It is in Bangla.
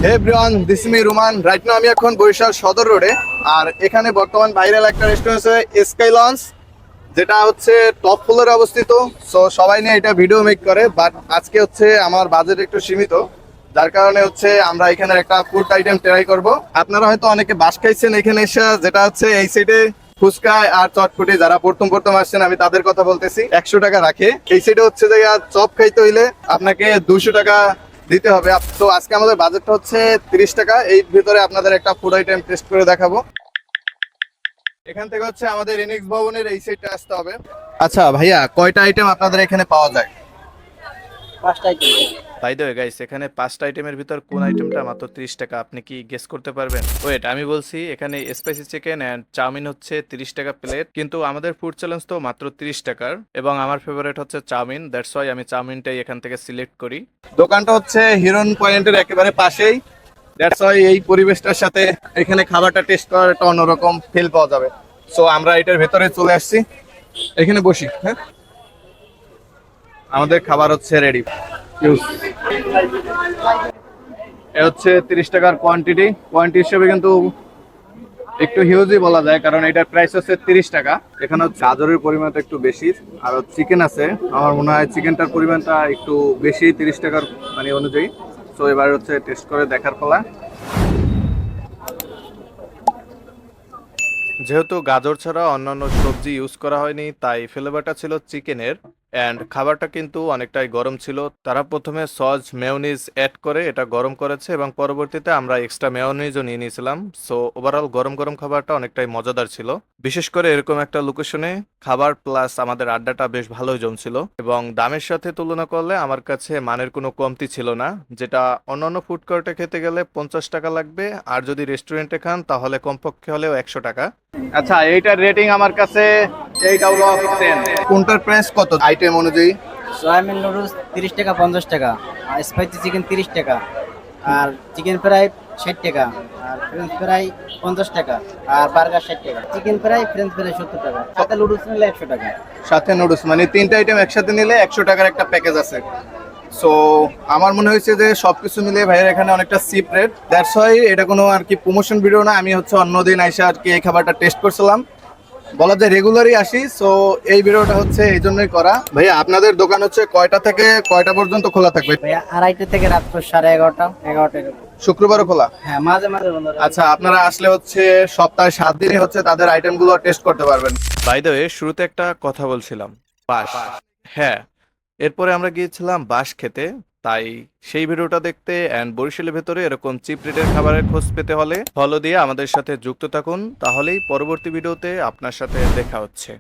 Hey everyone, this is me Ruman. Right now আমি এখন বরিশাল সদর রোডে। আর এখানে বর্তমান ভাইরাল একটা রেস্টুরেন্ট আছে স্কাই লঞ্চ, যেটা হচ্ছে টপ ফ্লোরে অবস্থিত। সো সবাই নিয়ে এটা ভিডিও মেক করে, বাট আজকে হচ্ছে আমার বাজেট একটু সীমিত, যার কারণে হচ্ছে আমরা এখানে একটা ফুড আইটেম ট্রাই করব। আপনারা হয়তো অনেকে বাস খাইছেন এখানে এসে, যেটা হচ্ছে এই সাইডে ফুচকা আর চটপটি। যারা প্রথম প্রথম আসছেন আমি তাদের কথা বলতেছি, 100 টাকা রাখে। এই সাইডে হচ্ছে যে চপ খাইতে হইলে আপনাকে 200 টাকা দিতে হবে। তো আজকে আমাদের বাজেটটা হচ্ছে 30 টাকা। এই ভিতরে আপনাদের একটা ফুড আইটেম টেস্ট করে দেখাবো। এখান থেকে হচ্ছে আমাদের ইনিক্স ভবনের এই সাইডটা আসতে হবে। আচ্ছা ভাইয়া, কয়টা আইটেম আপনাদের এখানে পাওয়া যায়? 5টা item. By the way guys, এখানে 5টা আইটেমের ভিতর কোন আইটেমটা মাত্র 30 টাকা আপনি কি গেস করতে পারবেন? ওয়েট, আমি বলছি, এখানে স্পাইসি চিকেন এন্ড চাউমিন হচ্ছে 30 টাকা প্লেট, কিন্তু আমাদের ফুড চ্যালেঞ্জ তো মাত্র 30 টাকার, এবং আমার ফেভারিট হচ্ছে চাউমিন। দ্যাটস ওয়াই আমি চাউমিনটাই এখান থেকে সিলেক্ট করি। দোকানটা হচ্ছে হিরন পয়েন্টের একেবারে পাশেই। দ্যাটস ওয়াই এই পরিবেশটার সাথে এখানে খাবারটা টেস্ট করার একটা অন্যরকম ফিল পাওয়া যাবে। সো আমরা এটার ভেতরে চলে আসছি, এখানে বসি। হ্যাঁ, আমাদের খাবার হচ্ছে রেডি। এ হচ্ছে 30 টাকার কোয়ান্টিটি হিসেবে কিন্তু একটু হিউজই বলা যায়, কারণ এটার প্রাইস হচ্ছে 30 টাকা। এখানে হচ্ছে গাজরের পরিমাণটা একটু বেশি, আর চিকেন আছে। আমার মনে হয় চিকেনটার পরিমাণটা একটু বেশি 30 টাকার মানে অনুযায়ী। তো এবার হচ্ছে টেস্ট করে দেখার পালা। যেহেতু গাজর ছাড়া অন্যান্য সবজি ইউজ করা হয়নি, তাই ফ্লেভারটা ছিল চিকেনের। অ্যান্ড খাবারটা কিন্তু অনেকটাই গরম ছিল। তারা প্রথমে সস মেয়োনিজ অ্যাড করে এটা গরম করেছে, এবং পরবর্তীতে আমরা এক্সট্রা মেয়োনিজও নিয়ে নিয়েছিলাম। সো ওভারঅল গরম গরম খাবারটা অনেকটাই মজাদার ছিল। বিশেষ করে এরকম একটা লোকেশনে খাবার প্লাস আমাদের আড্ডাটা বেশ ভালোই জমছিল, এবং দামের সাথে তুলনা করলে আমার কাছে মানের কোনো কমতি ছিল না। যেটা অন্যান্য ফুড কোর্টে খেতে গেলে 50 টাকা লাগবে, আর যদি রেস্টুরেন্টে খান তাহলে কমপক্ষে হলেও 100 টাকা। আচ্ছা, এইটার রেটিং আমার কাছে 8 আউট অফ 10। কোনটার প্রাইস কত আইটেম অনুযায়ী? সয়াবিন নুডলস 30 টাকা 50 টাকা, আর স্পাইসি চিকেন 30 টাকা, আর চিকেন ফ্রাই 60 টাকা, আর ফ্রেঞ্চ ফ্রাই 50 টাকা, আর বার্গার 60 টাকা। চিকেন ফ্রাই ফ্রেঞ্চ ফ্রাই 70 টাকা, সাথে নুডলস নিলে 100 টাকা। সাথে নুডলস মানে 3টা আইটেম একসাথে নিলে 100 টাকার একটা প্যাকেজ আছে। সো আমার মনে হয়েছে যে সবকিছু মিলিয়ে ভাইয়ের এখানে অনেকটা চিপ রেট। দ্যাটস ওয়াই এটা কোনো আর কি প্রমোশন ভিডিও না। আমি হচ্ছে অন্যদিন আইসা আর কি এই খাবারটা টেস্ট করছিলাম, বলা যায় রেগুলারই আসি। সো এই ভিডিওটা হচ্ছে এই জন্যই করা। ভাইয়া, আপনাদের দোকান হচ্ছে কয়টা থেকে কয়টা পর্যন্ত খোলা থাকবে? ভাইয়া 2:30 থেকে রাত 11:30, 11টা। শুক্রবারও খোলা? হ্যাঁ, মাঝে মাঝে বন্ধ থাকে। আচ্ছা, আপনারা আসলে হচ্ছে সপ্তাহে 7 দিনই হচ্ছে তাদের আইটেমগুলো টেস্ট করতে পারবেন। বাই দ্য ওয়ে, শুরুতে একটা কথা বলছিলাম, বাঁশ। হ্যাঁ, এরপরে আমরা গিয়েছিলাম বাঁশ খেতে। তাই সেই ভিডিওটা দেখতে অ্যান্ড বরিশালের ভেতরে এরকম চিপ রেটের খাবারের খোঁজ পেতে হলে ফলো দিয়ে আমাদের সাথে যুক্ত থাকুন, তাহলেই পরবর্তী ভিডিওতে আপনার সাথে দেখা হচ্ছে।